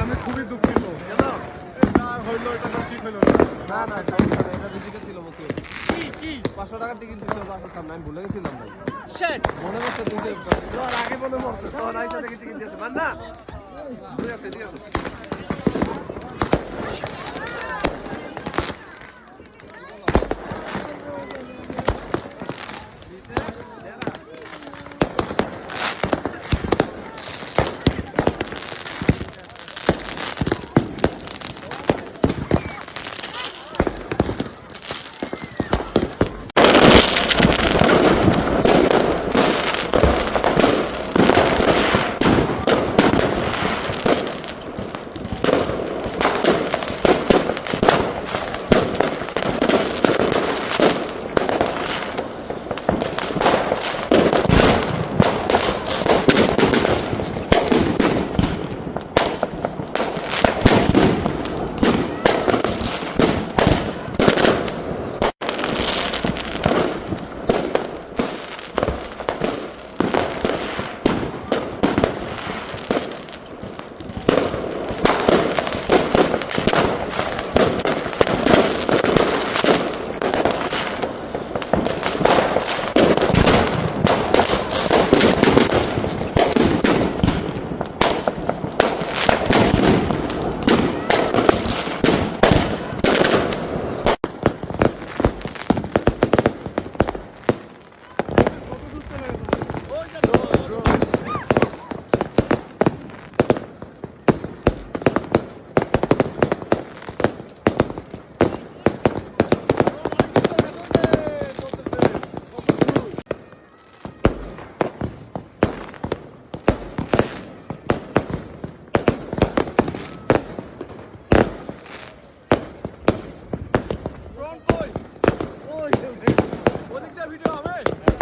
আমি খুবই দুঃখিত যা হইলো এটা ঠিক হইলো না না সমস্যা এটা রিজিকে ছিল মতো কি 500 টাকার টিকিট দিতে হবে সামনে আমি ভুলে গেছিলাম ভাই শিট মনে হচ্ছে দিতে তোর আগে মনে পড়ছে তোর আইসা থেকে টিকিট দিতে মান না দিয়ে আছে ওদিকটা ভিডিও হবে।